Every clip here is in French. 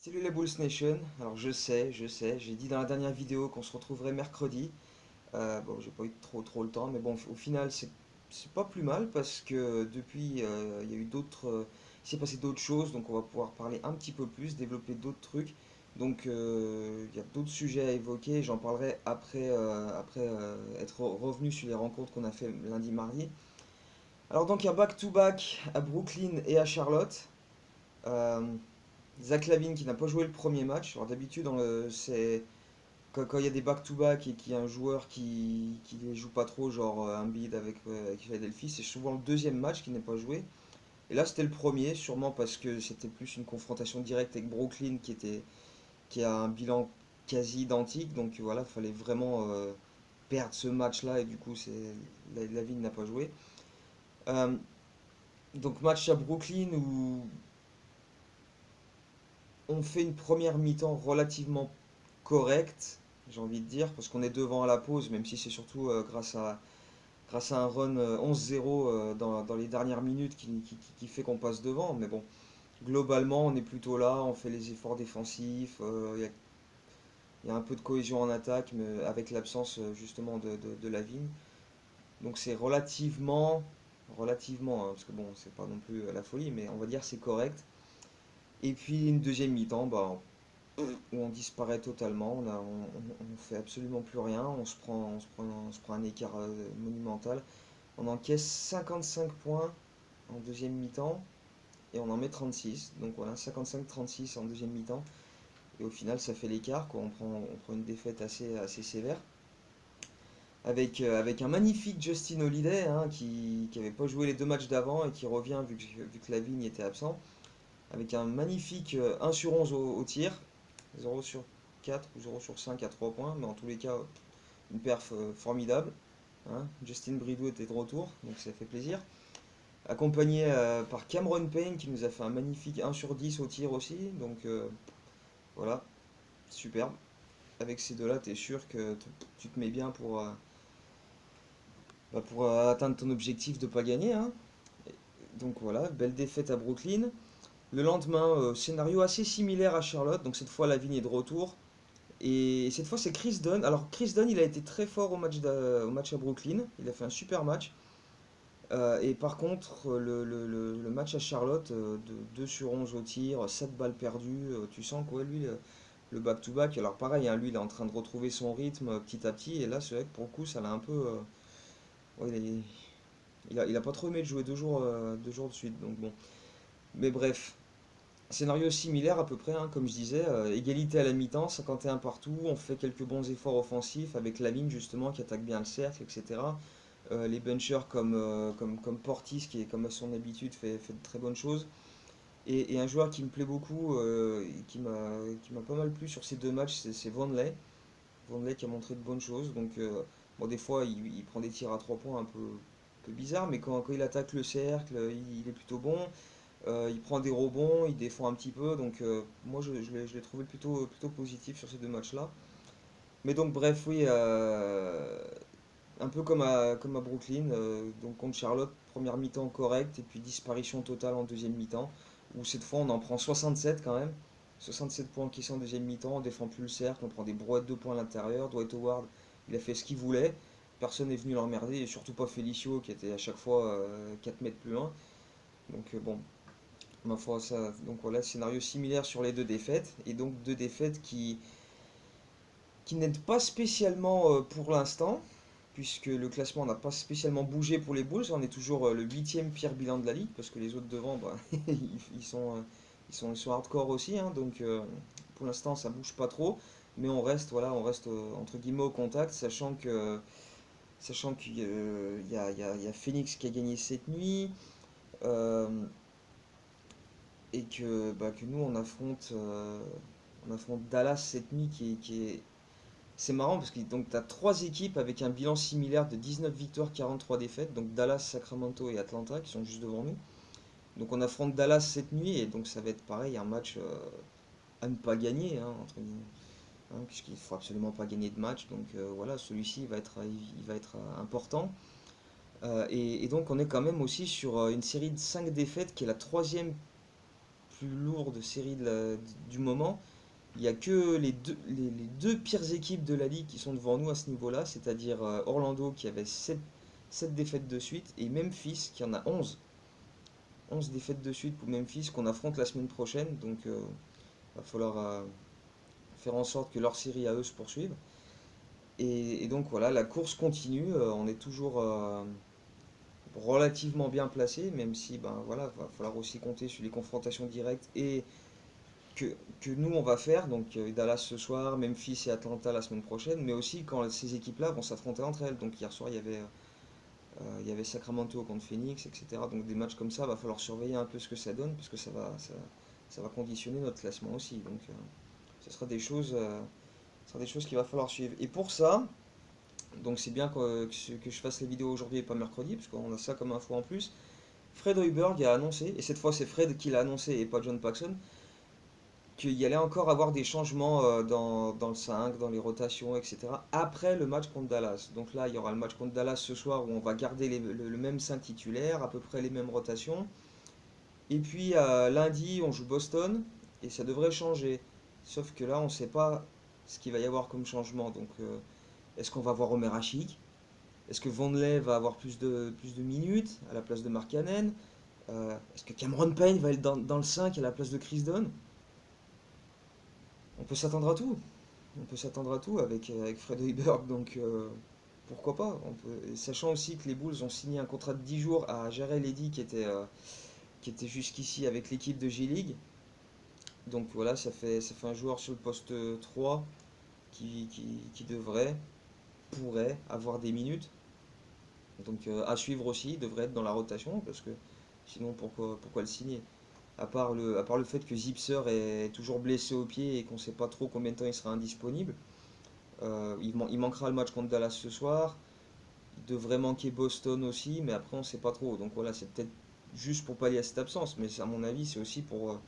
Salut les Bulls Nation. Alors j'ai dit dans la dernière vidéo qu'on se retrouverait mercredi. Bon, j'ai pas eu trop le temps, mais bon, au final c'est pas plus mal parce que depuis il y a eu il s'est passé d'autres choses, donc on va pouvoir parler un petit peu plus, développer d'autres trucs. Donc il y a d'autres sujets à évoquer. J'en parlerai après être revenu sur les rencontres qu'on a fait lundi, mardi. Alors donc il y a back-to-back à Brooklyn et à Charlotte. Euh, Zach LaVine qui n'a pas joué le premier match. Alors d'habitude, c'est quand il y a des back-to-back et qu'il y a un joueur qui les joue pas trop, genre Embiid avec Philadelphie, c'est souvent le deuxième match qui n'est pas joué. Et là, c'était le premier, sûrement parce que c'était plus une confrontation directe avec Brooklyn qui a un bilan quasi identique. Donc voilà, il fallait vraiment perdre ce match-là et du coup, LaVine n'a pas joué. Euh, donc match à Brooklyn où on fait une première mi-temps relativement correcte, j'ai envie de dire, parce qu'on est devant à la pause, même si c'est surtout grâce à un run 11-0 dans les dernières minutes qui fait qu'on passe devant. Mais bon, globalement, on est plutôt là, on fait les efforts défensifs, il y a un peu de cohésion en attaque, mais avec l'absence justement de Lavigne. Donc c'est relativement, hein, parce que bon, c'est pas non plus la folie, mais on va dire c'est correct. Et puis une deuxième mi-temps, bah, où on disparaît totalement, on fait absolument plus rien, on se prend un écart monumental. On encaisse 55 points en deuxième mi-temps et on en met 36. Donc voilà, 55-36 en deuxième mi-temps. Et au final, ça fait l'écart, quoi. On prend une défaite assez sévère. Avec un magnifique Justin Holiday hein, qui avait pas joué les deux matchs d'avant et qui revient vu que Lavigne était absent. Avec un magnifique 1 sur 11 au tir, 0 sur 4 ou 0 sur 5 à 3 points, mais en tous les cas, une perf formidable. Hein. Justin Bridou était de retour, donc ça fait plaisir. Accompagné par Cameron Payne qui nous a fait un magnifique 1 sur 10 au tir aussi, donc voilà, superbe. Avec ces deux-là, tu es sûr que tu te mets bien pour atteindre ton objectif de pas gagner. Hein. Donc voilà, belle défaite à Brooklyn. Le lendemain, scénario assez similaire à Charlotte, donc cette fois Lavigne est de retour. Et cette fois, c'est Chris Dunn. Alors, Chris Dunn, il a été très fort au match à Brooklyn. Il a fait un super match. Et par contre, le match à Charlotte, de 2 sur 11 au tir, 7 balles perdues, tu sens quoi, lui, le back-to-back. Alors, pareil, hein, lui, il est en train de retrouver son rythme petit à petit. Et là, c'est vrai que pour le coup, ça l'a un peu. Ouais, il a pas trop aimé de jouer 2 jours de suite. Donc, bon. Mais bref, scénario similaire à peu près, hein, comme je disais, égalité à la mi-temps, 51 partout, on fait quelques bons efforts offensifs avec la ligne justement qui attaque bien le cercle, etc. Les benchers comme Portis qui est comme à son habitude fait de très bonnes choses. Et un joueur qui me plaît beaucoup, et qui m'a pas mal plu sur ces deux matchs, c'est Vonleh. Vonleh qui a montré de bonnes choses. Donc bon, des fois il prend des tirs à 3 points un peu bizarres, mais quand il attaque le cercle, il est plutôt bon. Il prend des rebonds, il défend un petit peu, donc moi je l'ai trouvé plutôt positif sur ces deux matchs-là. Mais donc bref, oui, un peu comme à Brooklyn, donc contre Charlotte, première mi-temps correcte, et puis disparition totale en deuxième mi-temps, où cette fois on en prend 67 quand même. 67 points qui sont en deuxième mi-temps, on défend plus le cercle, on prend des brouettes de points à l'intérieur. Dwight Howard, il a fait ce qu'il voulait, personne n'est venu l'emmerder, et surtout pas Felicio qui était à chaque fois 4 mètres plus loin. Donc bon, ma foi, ça, donc voilà, scénario similaire sur les deux défaites, et donc deux défaites qui n'aident pas spécialement pour l'instant, puisque le classement n'a pas spécialement bougé pour les Bulls, on est toujours le huitième pire bilan de la ligue, parce que les autres devant, bah, ils sont hardcore aussi, hein, donc pour l'instant ça bouge pas trop, mais on reste entre guillemets au contact, sachant qu'il y a Phoenix qui a gagné cette nuit, euh, et que nous on affronte Dallas cette nuit c'est marrant parce que donc tu as trois équipes avec un bilan similaire de 19 victoires, 43 défaites, donc Dallas, Sacramento et Atlanta qui sont juste devant nous. Donc on affronte Dallas cette nuit et donc ça va être pareil, un match à ne pas gagner, hein, entre guillemets, hein, puisqu'il ne faut absolument pas gagner de match. Donc voilà, celui-ci il va être important. Et donc on est quand même aussi sur une série de 5 défaites qui est la troisième plus lourdes séries du moment. Il n'y a que les deux pires équipes de la ligue qui sont devant nous à ce niveau-là, c'est-à-dire Orlando qui avait 7 défaites de suite et Memphis qui en a 11 défaites de suite pour Memphis qu'on affronte la semaine prochaine. Donc il va falloir faire en sorte que leur série à eux se poursuive. Et donc voilà, la course continue, on est toujours relativement bien placé, même si ben voilà, va falloir aussi compter sur les confrontations directes et que, que nous on va faire, donc Dallas ce soir, Memphis et Atlanta la semaine prochaine, mais aussi quand ces équipes-là vont s'affronter entre elles. Donc hier soir il y avait Sacramento contre Phoenix, etc. Donc des matchs comme ça, va falloir surveiller un peu ce que ça donne, parce que ça va conditionner notre classement aussi. Donc ce sera des choses qu'il va falloir suivre. Et pour ça, donc c'est bien que je fasse les vidéos aujourd'hui et pas mercredi, parce qu'on a ça comme info en plus. Fred Hoiberg a annoncé, et cette fois c'est Fred qui l'a annoncé et pas John Paxson, qu'il y allait encore avoir des changements dans le 5, dans les rotations, etc. après le match contre Dallas. Donc là, il y aura le match contre Dallas ce soir où on va garder le même 5 titulaire, à peu près les mêmes rotations. Et puis lundi, on joue Boston et ça devrait changer. Sauf que là, on ne sait pas ce qu'il va y avoir comme changement. Donc, est-ce qu'on va voir Omer Hachik? Est-ce que Vonleh va avoir plus de minutes à la place de Mark Cannon? Est-ce que Cameron Payne va être dans le 5 à la place de Chris Dunn? On peut s'attendre à tout. On peut s'attendre à tout avec Fred Hoiberg, donc pourquoi pas. Sachant aussi que les Bulls ont signé un contrat de 10 jours à Jarrell Eddy qui était jusqu'ici avec l'équipe de G-League. Donc voilà, ça fait un joueur sur le poste 3 qui pourrait avoir des minutes. Donc à suivre aussi, il devrait être dans la rotation, parce que sinon pourquoi le signer? À part le fait que Zipser est toujours blessé au pied et qu'on ne sait pas trop combien de temps il sera indisponible. Il manquera le match contre Dallas ce soir. Il devrait manquer Boston aussi, mais après on ne sait pas trop. Donc voilà, c'est peut-être juste pour pallier à cette absence, mais à mon avis c'est aussi pour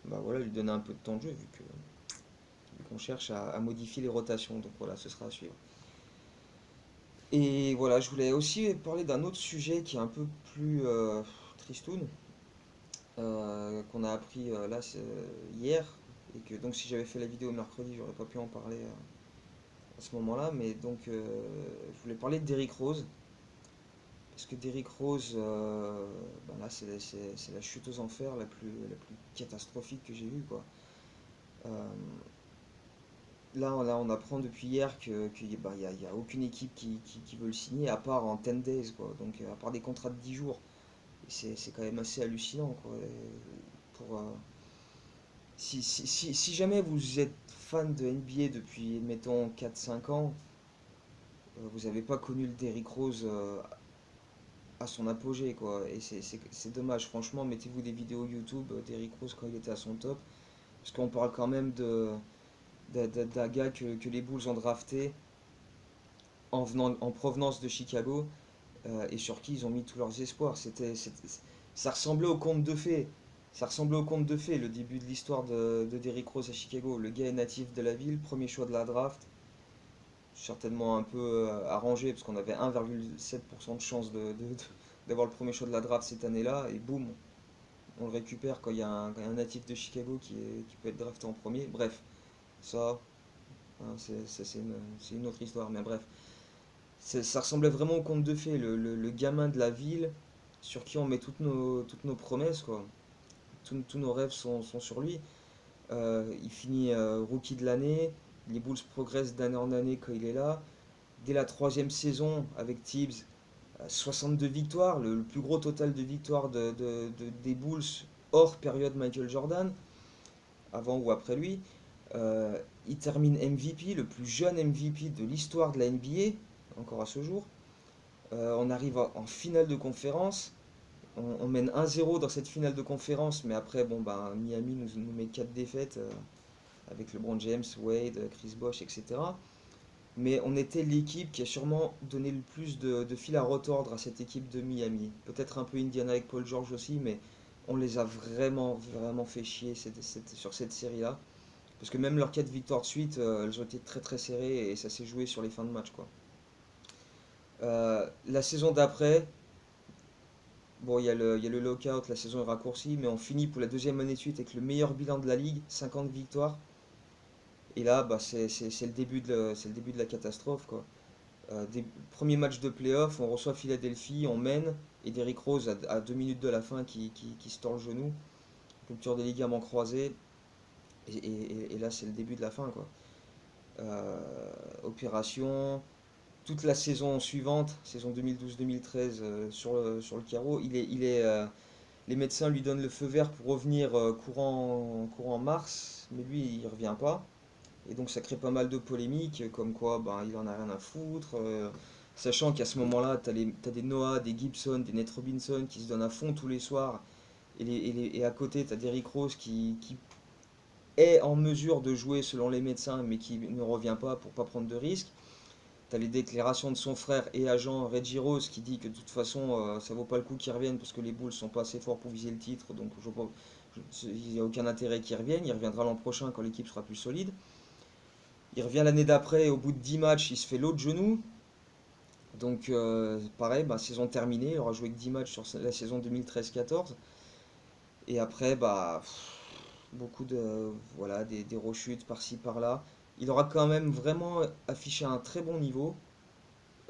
bah voilà, lui donner un peu de temps de jeu vu qu'on cherche à modifier les rotations. Donc voilà, ce sera à suivre. Et voilà, je voulais aussi parler d'un autre sujet qui est un peu plus tristoun, qu'on a appris hier, et que donc si j'avais fait la vidéo mercredi, j'aurais pas pu en parler à ce moment-là, mais donc je voulais parler de Derrick Rose, parce que Derrick Rose, ben là c'est la chute aux enfers la plus catastrophique que j'ai eue, quoi. Euh, là, on apprend depuis hier y a aucune équipe qui veut le signer, à part en 10 days, quoi, donc à part des contrats de 10 jours. Et c'est quand même assez hallucinant, quoi. Pour, si jamais vous êtes fan de NBA depuis, mettons, 4 5 ans, vous n'avez pas connu le Derrick Rose à son apogée, quoi. Et c'est dommage, franchement, mettez-vous des vidéos YouTube d'Derrick Rose quand il était à son top. Parce qu'on parle quand même d'un gars que les Bulls ont drafté en provenance de Chicago, et sur qui ils ont mis tous leurs espoirs. Ça ressemblait au conte de fées. Ça ressemblait au conte de fées, le début de l'histoire de Derrick Rose à Chicago. Le gars est natif de la ville, premier choix de la draft, certainement un peu arrangé, parce qu'on avait 1,7% de chance d'avoir le premier choix de la draft cette année-là, et boum, on le récupère quand il y a un natif de Chicago qui peut être drafté en premier. Bref, ça, hein, c'est une autre histoire, mais bref. Ça ressemblait vraiment au conte de fées, le gamin de la ville sur qui on met toutes nos promesses, quoi. Tous nos rêves sont sur lui. Il finit rookie de l'année, les Bulls progressent d'année en année quand il est là. Dès la troisième saison avec Tibbs, 62 victoires, le plus gros total de victoires des Bulls hors période Michael Jordan, avant ou après lui. Il termine MVP, le plus jeune MVP de l'histoire de la NBA, encore à ce jour. On arrive en finale de conférence. On mène 1-0 dans cette finale de conférence, mais après, bon, bah, Miami nous met 4 défaites avec LeBron James, Wade, Chris Bosh, etc. Mais on était l'équipe qui a sûrement donné le plus de fil à retordre à cette équipe de Miami. Peut-être un peu Indiana avec Paul George aussi, mais on les a vraiment, vraiment fait chier sur cette série-là. Parce que même leurs 4 victoires de suite, elles ont été très très serrées et ça s'est joué sur les fins de match, quoi. La saison d'après, Bon, il y a le lockout, la saison est raccourcie, mais on finit pour la deuxième année de suite avec le meilleur bilan de la ligue, 50 victoires. Et là, bah, c'est le début c'est le début de la catastrophe, quoi. Premier match de playoff, on reçoit Philadelphie, on mène, et Derrick Rose à 2 minutes de la fin qui se tord le genou, rupture des ligaments croisés, et là c'est le début de la fin, quoi. Euh, Opération, toute la saison suivante, saison 2012-2013, sur le carreau, les médecins lui donnent le feu vert pour revenir courant mars, mais lui il revient pas. Et donc ça crée pas mal de polémiques, comme quoi ben, il en a rien à foutre. Sachant qu'à ce moment-là, t'as des Noah, des Gibson, des Nate Robinson qui se donnent à fond tous les soirs. Et à côté, t'as Derrick Rose qui est en mesure de jouer selon les médecins, mais qui ne revient pas pour pas prendre de risques. T'as les déclarations de son frère et agent Reggie Rose qui dit que de toute façon, ça vaut pas le coup qu'il revienne parce que les Bulls sont pas assez forts pour viser le titre. Donc il n'y a aucun intérêt qu'il revienne. Il reviendra l'an prochain quand l'équipe sera plus solide. Il revient l'année d'après, au bout de 10 matchs, il se fait l'autre genou. Donc pareil, bah, saison terminée, il aura joué que 10 matchs sur la saison 2013-14. Et après, bah, beaucoup de, voilà, des rechutes par-ci par-là. Il aura quand même vraiment affiché un très bon niveau.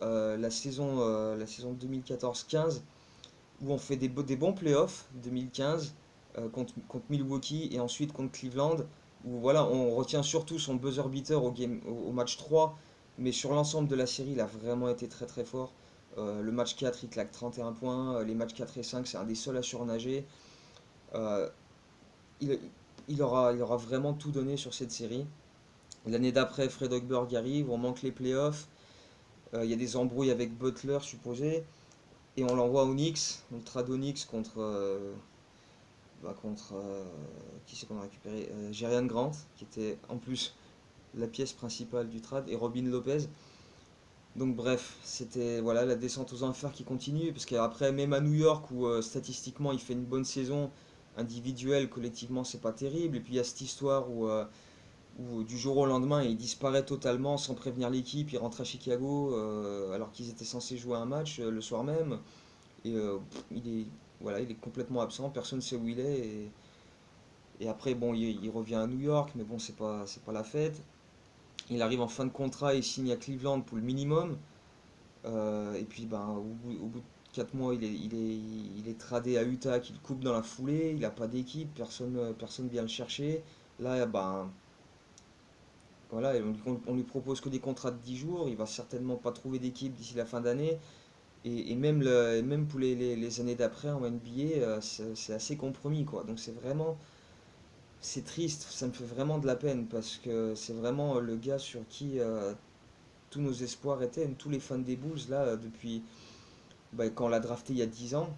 La saison 2014-15, où on fait des bons playoffs, 2015, contre Milwaukee et ensuite contre Cleveland, où voilà, on retient surtout son buzzer beater au match 3, mais sur l'ensemble de la série, il a vraiment été très très fort. Le match 4, il claque 31 points, les matchs 4 et 5, c'est un des seuls à surnager. Euh, il, il aura vraiment tout donné sur cette série. L'année d'après, Fred Hoiberg arrive, on manque les playoffs, il y a des embrouilles avec Butler supposé, et on l'envoie au Knicks, on le trade au Knicks contre qui c'est qu'on a récupéré, Jerian Grant, qui était en plus la pièce principale du trade, et Robin Lopez. Donc bref, c'était voilà la descente aux enfers qui continue, parce qu'après, même à New York, où statistiquement il fait une bonne saison, individuelle, collectivement c'est pas terrible, et puis il y a cette histoire où du jour au lendemain il disparaît totalement sans prévenir l'équipe, il rentre à Chicago alors qu'ils étaient censés jouer un match le soir même, et voilà, il est complètement absent, personne ne sait où il est, et après bon, il revient à New York, mais bon, c'est pas la fête. Il arrive en fin de contrat, il signe à Cleveland pour le minimum. Et puis ben, au bout de 4 mois, il est tradé à Utah, qu'il coupe dans la foulée. Il n'a pas d'équipe, personne vient le chercher. Là, ben, voilà, on lui propose que des contrats de 10 jours. Il va certainement pas trouver d'équipe d'ici la fin d'année. Et même, même pour les années d'après en NBA, c'est assez compromis, quoi. Donc c'est triste, ça me fait vraiment de la peine parce que c'est vraiment le gars sur qui tous nos espoirs étaient, tous les fans des Bulls, là, depuis bah, quand on l'a drafté il y a 10 ans,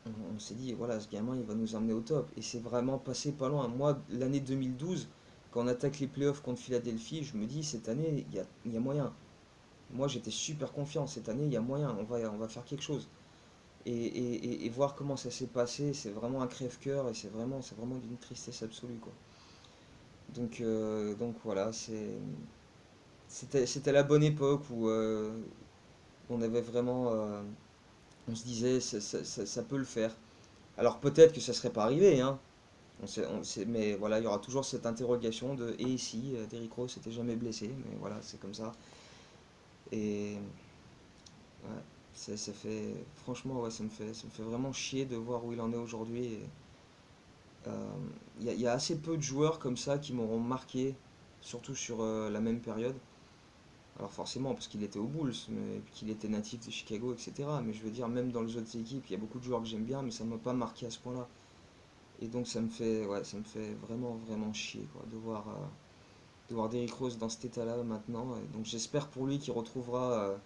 on s'est dit, voilà, ce gamin, il va nous emmener au top. Et c'est vraiment passé pas loin. Moi, l'année 2012, quand on attaque les playoffs contre Philadelphie, je me dis, cette année, il y a moyen. Moi, j'étais super confiant. Cette année, il y a moyen. On va faire quelque chose. Et voir comment ça s'est passé, c'est vraiment un crève-cœur et c'est vraiment d'une tristesse absolue, quoi. Donc voilà, c'était la bonne époque où on avait vraiment, on se disait, ça peut le faire. Alors peut-être que ça serait pas arrivé, hein. Mais voilà, il y aura toujours cette interrogation de et si Derrick Rose s'était jamais blessé, mais voilà, c'est comme ça. Et ouais, ça fait, franchement, ouais, ça me fait vraiment chier de voir où il en est aujourd'hui. Il y a assez peu de joueurs comme ça qui m'auront marqué, surtout sur la même période. Alors forcément, parce qu'il était aux Bulls, mais qu'il était natif de Chicago, etc. Mais je veux dire, même dans les autres équipes, il y a beaucoup de joueurs que j'aime bien, mais ça m'a pas marqué à ce point-là. Et donc ça me fait vraiment, vraiment chier, quoi, de voir Derrick Rose dans cet état-là maintenant. Et donc j'espère pour lui qu'il retrouvera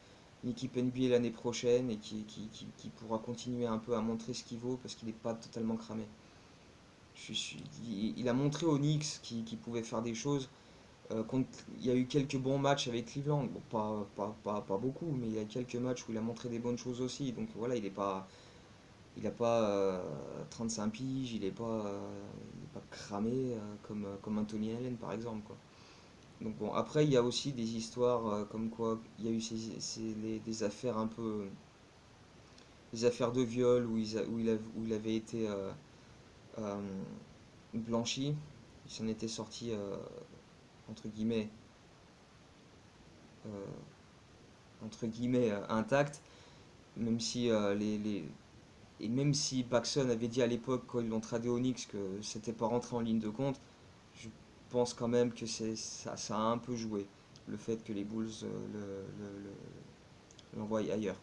une équipe NBA l'année prochaine et qui pourra continuer un peu à montrer ce qu'il vaut, parce qu'il n'est pas totalement cramé. Il a montré aux Knicks qu'il pouvait faire des choses. Il y a eu quelques bons matchs avec Cleveland, bon, pas beaucoup, mais il y a quelques matchs où il a montré des bonnes choses aussi. Donc voilà, il a pas 35 piges, il est pas cramé comme Anthony Allen par exemple, quoi. Donc bon, après il y a aussi des histoires comme quoi il y a eu des affaires un peu, les affaires de viol où il avait été euh, blanchi, il s'en était sorti entre guillemets, euh, intact, même si et même si Paxson avait dit à l'époque quand ils l'ont tradé au Knicks que c'était pas rentré en ligne de compte, je pense quand même que ça a un peu joué le fait que les Bulls l'envoient ailleurs.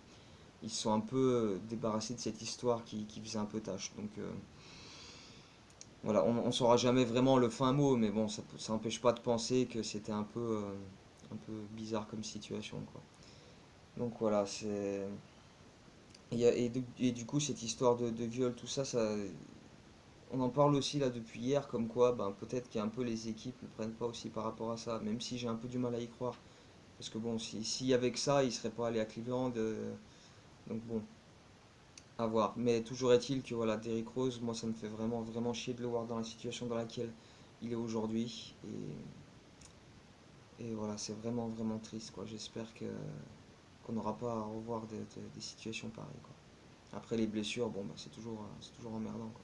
Ils se sont un peu débarrassés de cette histoire qui faisait un peu tâche. Donc voilà, on saura jamais vraiment le fin mot, mais bon, ça n'empêche pas de penser que c'était un peu bizarre comme situation, quoi. Donc voilà, c'est. Et du coup, cette histoire de viol, tout ça, on en parle aussi là depuis hier, comme quoi ben, peut-être qu'il y a un peu les équipes ne prennent pas aussi par rapport à ça, même si j'ai un peu du mal à y croire. Parce que bon, si avec ça, ils seraient pas allés à Cleveland, donc bon, à voir. Mais toujours est-il que voilà, Derrick Rose, moi ça me fait vraiment, vraiment chier de le voir dans la situation dans laquelle il est aujourd'hui. Et voilà, c'est vraiment, vraiment triste, quoi. J'espère qu'on n'aura pas à revoir des situations pareilles, quoi. Après les blessures, bon, bah, c'est toujours emmerdant, quoi.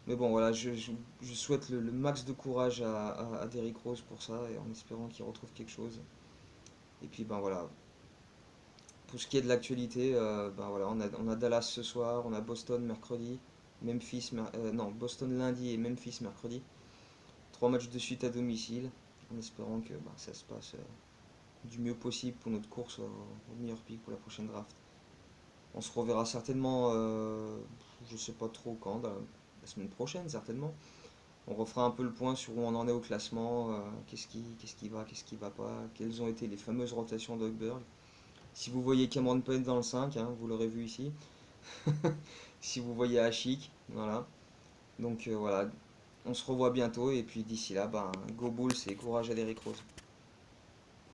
Mais bon, voilà, je souhaite le max de courage à Derrick Rose pour ça, et en espérant qu'il retrouve quelque chose. Et puis, ben voilà, pour ce qui est de l'actualité, ben voilà, on a Dallas ce soir, on a Boston mercredi, non, Boston lundi et Memphis mercredi. Trois matchs de suite à domicile, en espérant que ben, ça se passe du mieux possible pour notre course au meilleur pick pour la prochaine draft. On se reverra certainement, je sais pas trop quand, la semaine prochaine certainement. On refera un peu le point sur où on en est au classement, qu'est-ce qui va pas, quelles ont été les fameuses rotations d'Hogberg. Si vous voyez Cameron Payne dans le 5, hein, vous l'aurez vu ici. Si vous voyez Ashik, voilà. Donc voilà, on se revoit bientôt et puis d'ici là, ben, go Bulls et courage à Derrick Rose.